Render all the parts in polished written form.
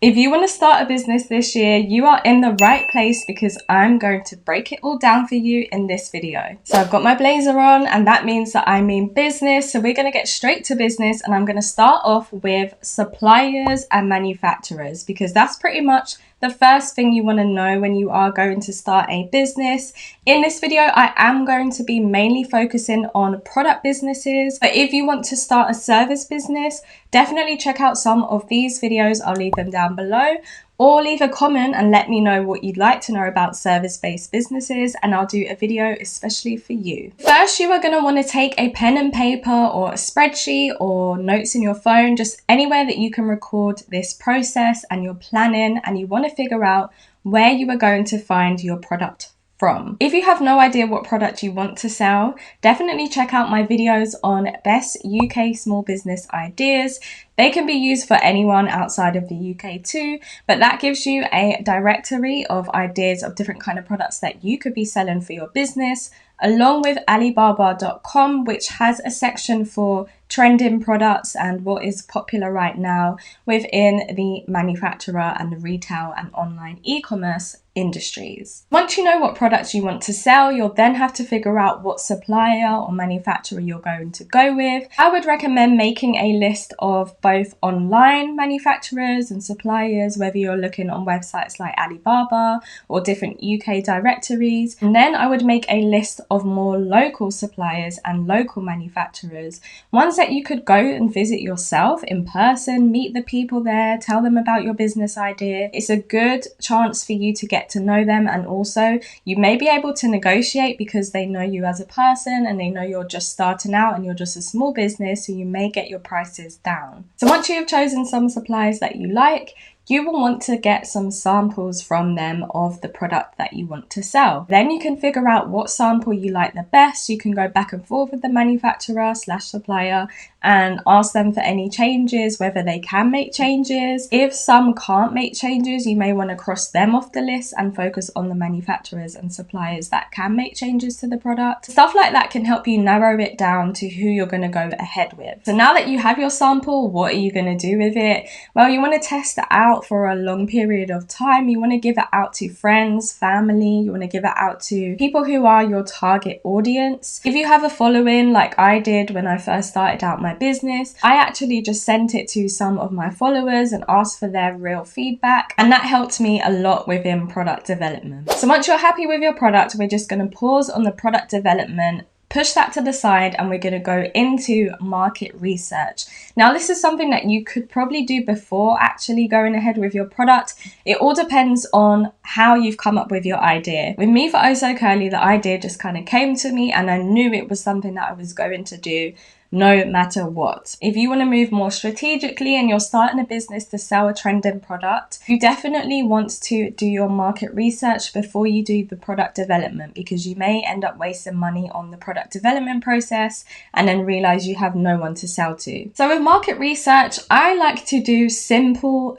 If you want to start a business this year, you are in the right place because I'm going to break it all down for you in this video. So I've got my blazer on, and that means that I mean business. So we're going to get straight to business, and I'm going to start off with suppliers and manufacturers because that's pretty much the first thing you want to know when you are going to start a business. In this video, I am going to be mainly focusing on product businesses, but if you want to start a service business, definitely check out some of these videos. I'll leave them down below, or leave a comment and let me know what you'd like to know about service-based businesses, and I'll do a video especially for you. First, you are going to want to take a pen and paper or a spreadsheet or notes in your phone, just anywhere that you can record this process and your planning, and you want to figure out where you are going to find your product from. If you have no idea what product you want to sell, definitely check out my videos on best UK small business ideas. They can be used for anyone outside of the UK too, but that gives you a directory of ideas of different kind of products that you could be selling for your business, along with Alibaba.com, which has a section for trending products and what is popular right now within the manufacturer and the retail and online e-commerce industries. Once you know what products you want to sell, you'll then have to figure out what supplier or manufacturer you're going to go with. I would recommend making a list of both online manufacturers and suppliers, whether you're looking on websites like Alibaba or different UK directories. And then I would make a list of more local suppliers and local manufacturers, ones that you could go and visit yourself in person, meet the people there, tell them about your business idea. It's a good chance for you to get to know them, and also you may be able to negotiate because they know you as a person and they know you're just starting out and you're just a small business, so you may get your prices down. So once you have chosen some suppliers that you like, you will want to get some samples from them of the product that you want to sell. Then you can figure out what sample you like the best. You can go back and forth with the manufacturer / supplier and ask them for any changes, whether they can make changes. If some can't make changes, you may want to cross them off the list and focus on the manufacturers and suppliers that can make changes to the product. Stuff like that can help you narrow it down to who you're going to go ahead with. So now that you have your sample, what are you going to do with it? Well, you want to test it out for a long period of time. You want to give it out to friends, family. You want to give it out to people who are your target audience. If you have a following like I did when I first started out my business, I actually just sent it to some of my followers and asked for their real feedback, and that helped me a lot within product development. So once you're happy with your product, we're just going to pause on the product development, push that to the side, and we're going to go into market research. Now, this is something that you could probably do before actually going ahead with your product. It all depends on how you've come up with your idea. With me for Oh So Curly, the idea just kind of came to me, and I knew it was something that I was going to do no matter what. If you want to move more strategically and you're starting a business to sell a trending product, you definitely want to do your market research before you do the product development, because you may end up wasting money on the product development process and then realize you have no one to sell to. So with market research, I like to do simple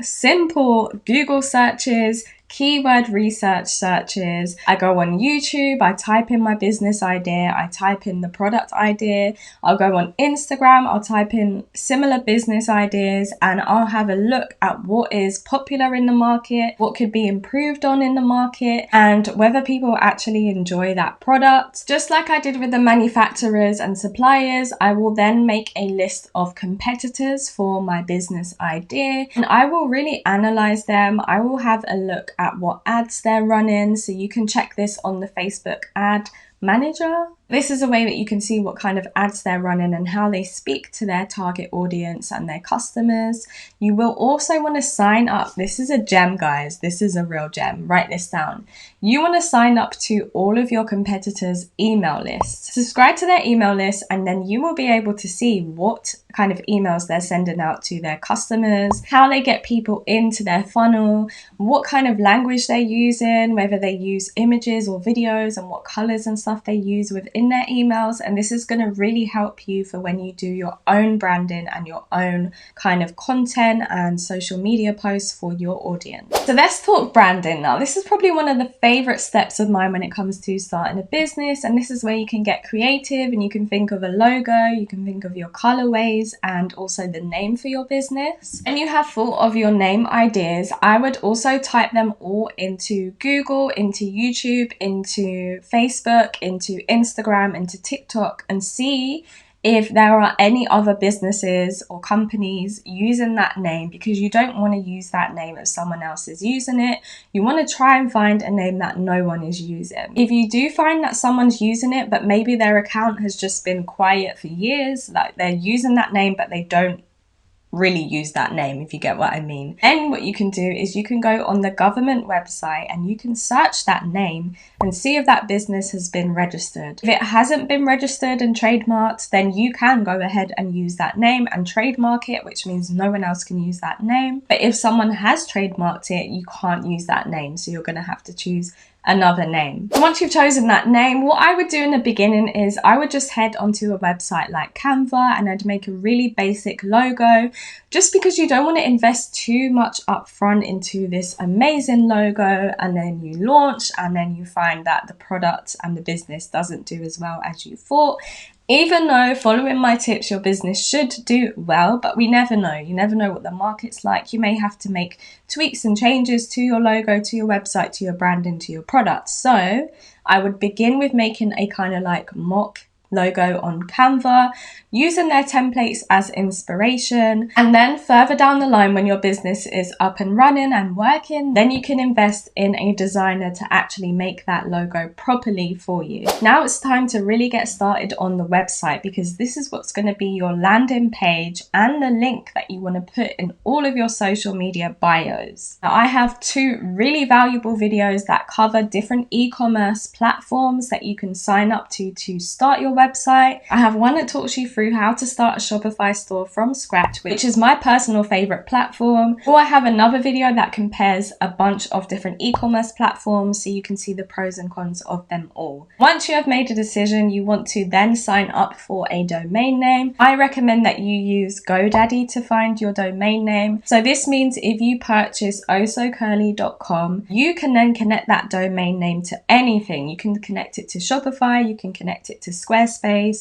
Google searches, keyword research searches. I go on YouTube, I type in my business idea, I type in the product idea. I'll go on Instagram, I'll type in similar business ideas, and I'll have a look at what is popular in the market, what could be improved on in the market, and whether people actually enjoy that product. Just like I did with the manufacturers and suppliers, I will then make a list of competitors for my business idea, and I will really analyze them. I will have a look at what ads they're running, so you can check this on the Facebook ad manager. This is a way that you can see what kind of ads they're running and how they speak to their target audience and their customers. You will also want to sign up. This is a gem, guys. This is a real gem. Write this down. You want to sign up to all of your competitors' email lists. Subscribe to their email list, and then you will be able to see what kind of emails they're sending out to their customers, how they get people into their funnel, what kind of language they're using, whether they use images or videos, and what colors and stuff they use within in their emails, and this is going to really help you for when you do your own branding and your own kind of content and social media posts for your audience. So let's talk branding now. This is probably one of the favorite steps of mine when it comes to starting a business, and this is where you can get creative and you can think of a logo, you can think of your colorways, and also the name for your business. And you have thought of your name ideas, I would also type them all into Google, into YouTube, into Facebook, into Instagram, into TikTok, and see if there are any other businesses or companies using that name, because you don't want to use that name if someone else is using it. You want to try and find a name that no one is using. If you do find that someone's using it, but maybe their account has just been quiet for years, like they're using that name, but they don't really use that name, if you get what I mean. Then what you can do is you can go on the government website and you can search that name and see if that business has been registered. If it hasn't been registered and trademarked, then you can go ahead and use that name and trademark it, which means no one else can use that name. But if someone has trademarked it, you can't use that name, so you're going to have to choose another name. So once you've chosen that name, what I would do in the beginning is I would just head onto a website like Canva and I'd make a really basic logo, just because you don't want to invest too much upfront into this amazing logo and then you launch and then you find that the product and the business doesn't do as well as you thought. Even though following my tips, your business should do well, but we never know. You never know what the market's like. You may have to make tweaks and changes to your logo, to your website, to your branding, to your products. So I would begin with making a kind of like mock logo on Canva, using their templates as inspiration, and then further down the line when your business is up and running and working, then you can invest in a designer to actually make that logo properly for you. Now it's time to really get started on the website, because this is what's going to be your landing page and the link that you want to put in all of your social media bios. Now I have 2 really valuable videos that cover different e-commerce platforms that you can sign up to start your website. I have one that talks you through how to start a Shopify store from scratch, which is my personal favorite platform. Or I have another video that compares a bunch of different e-commerce platforms so you can see the pros and cons of them all. Once you have made a decision, you want to then sign up for a domain name. I recommend that you use GoDaddy to find your domain name. So this means if you purchase oso.shannon.com, you can then connect that domain name to anything. You can connect it to Shopify, you can connect it to Squarespace,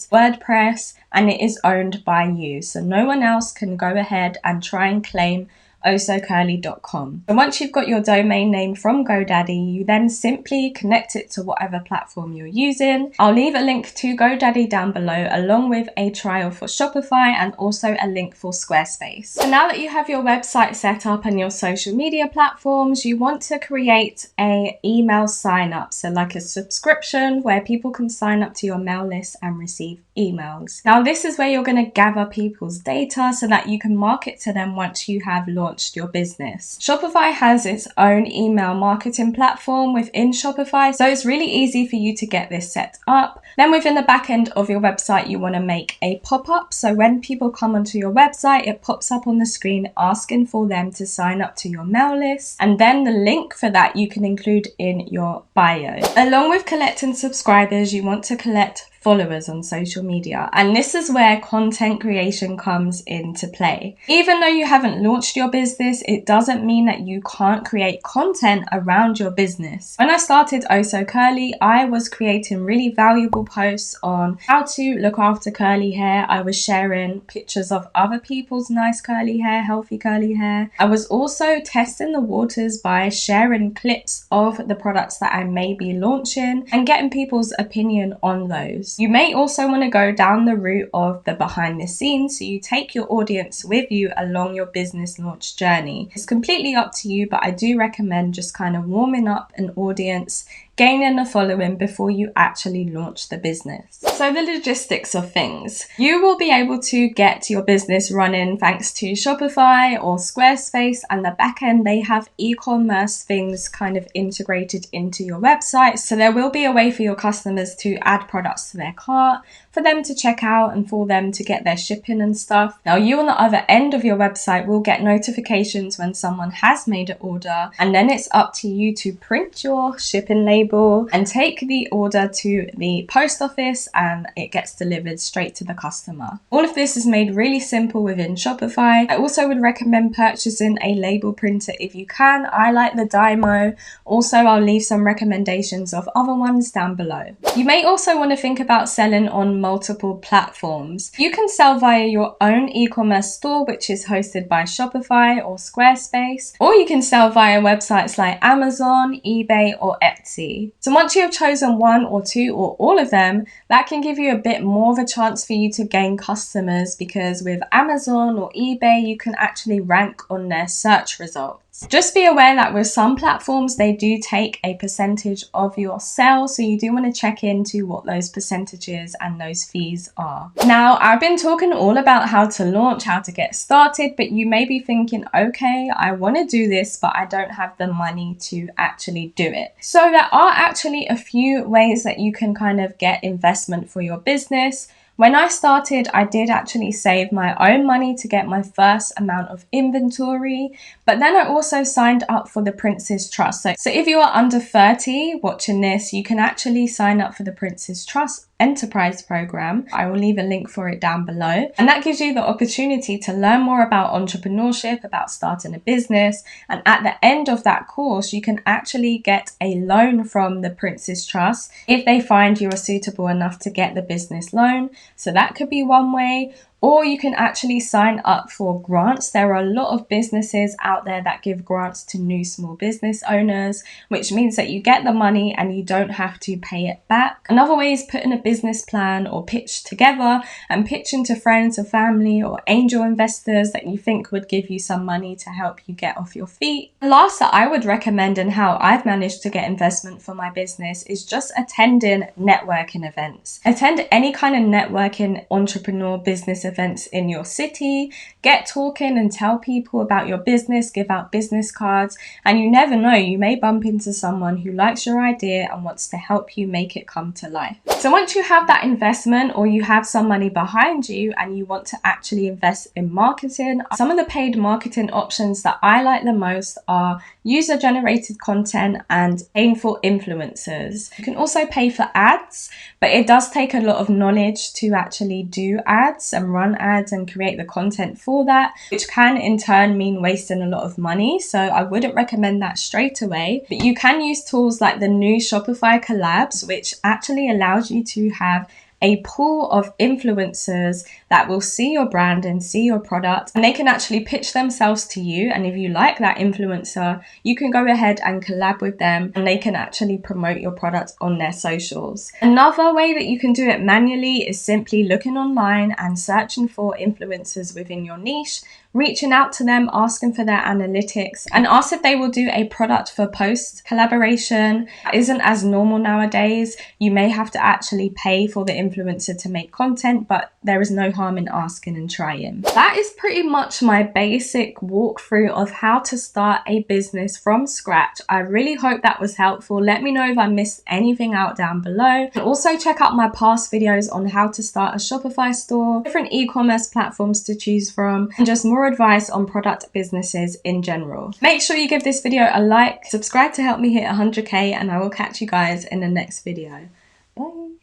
WordPress, and it is owned by you. So no one else can go ahead and try and claim oso.shannon.com. And once you've got your domain name from GoDaddy, you then simply connect it to whatever platform you're using. I'll leave a link to GoDaddy down below, along with a trial for Shopify and also a link for Squarespace. So now that you have your website set up and your social media platforms, you want to create an email sign up. So like a subscription where people can sign up to your mail list and receive emails. Now this is where you're going to gather people's data so that you can market to them once you have launched your business. Shopify has its own email marketing platform within Shopify, so it's really easy for you to get this set up. Then within the back end of your website, you want to make a pop-up, so when people come onto your website, it pops up on the screen asking for them to sign up to your mail list, and then the link for that you can include in your bio. Along with collecting subscribers, you want to collect followers on social media, and this is where content creation comes into play. Even though you haven't launched your business, it doesn't mean that you can't create content around your business. When I started Oh So Curly, I was creating really valuable posts on how to look after curly hair. I was sharing pictures of other people's nice curly hair, healthy curly hair. I was also testing the waters by sharing clips of the products that I may be launching and getting people's opinion on those. You may also want to go down the route of the behind the scenes, so you take your audience with you along your business launch journey. It's completely up to you, but I do recommend just kind of warming up an audience, gaining a following before you actually launch the business. So the logistics of things. You will be able to get your business running thanks to Shopify or Squarespace, and the back end, they have e-commerce things kind of integrated into your website. So there will be a way for your customers to add products to their cart, for them to check out and for them to get their shipping and stuff. Now you on the other end of your website will get notifications when someone has made an order, and then it's up to you to print your shipping label label and take the order to the post office, and it gets delivered straight to the customer. All of this is made really simple within Shopify. I also would recommend purchasing a label printer if you can. I like the Dymo. Also, I'll leave some recommendations of other ones down below. You may also want to think about selling on multiple platforms. You can sell via your own e-commerce store, which is hosted by Shopify or Squarespace, or you can sell via websites like Amazon, eBay, or Etsy. So once you have chosen one or two or all of them, that can give you a bit more of a chance for you to gain customers, because with Amazon or eBay, you can actually rank on their search results. Just be aware that with some platforms, they do take a percentage of your sale, so you do want to check into what those percentages and those fees are. Now, I've been talking all about how to launch, how to get started, but you may be thinking, okay, I want to do this, but I don't have the money to actually do it. So there are actually a few ways that you can kind of get investment for your business. When I started, I did actually save my own money to get my first amount of inventory, but then I also signed up for the Prince's Trust. So if you are under 30 watching this, you can actually sign up for the Prince's Trust Enterprise program. I will leave a link for it down below. And that gives you the opportunity to learn more about entrepreneurship, about starting a business. And at the end of that course, you can actually get a loan from the Prince's Trust if they find you are suitable enough to get the business loan. So that could be one way. Or you can actually sign up for grants. There are a lot of businesses out there that give grants to new small business owners, which means that you get the money and you don't have to pay it back. Another way is putting a business plan or pitch together and pitching to friends or family or angel investors that you think would give you some money to help you get off your feet. The last that I would recommend, and how I've managed to get investment for my business, is just attending networking events. Attend any kind of networking entrepreneur business events in your city, get talking and tell people about your business, give out business cards, and you never know, you may bump into someone who likes your idea and wants to help you make it come to life. So once you have that investment, or you have some money behind you and you want to actually invest in marketing, some of the paid marketing options that I like the most are user-generated content and paying for influencers. You can also pay for ads, but it does take a lot of knowledge to actually do ads and run ads and create the content for that, which can in turn mean wasting a lot of money. So I wouldn't recommend that straight away, but you can use tools like the new Shopify collabs, which actually allows you to have a pool of influencers that will see your brand and see your product, and they can actually pitch themselves to you. And if you like that influencer, you can go ahead and collab with them and they can actually promote your product on their socials. Another way that you can do it manually is simply looking online and searching for influencers within your niche, reaching out to them, asking for their analytics, and ask if they will do a product for post collaboration. That isn't as normal nowadays. You may have to actually pay for the influencer to make content, but there is no harm in asking and trying. That is pretty much my basic walkthrough of how to start a business from scratch. I really hope that was helpful. Let me know if I missed anything out down below. And also check out my past videos on how to start a Shopify store, different e-commerce platforms to choose from, and just more advice on product businesses in general. Make sure you give this video a like, subscribe to help me hit 100k, and I will catch you guys in the next video. Bye.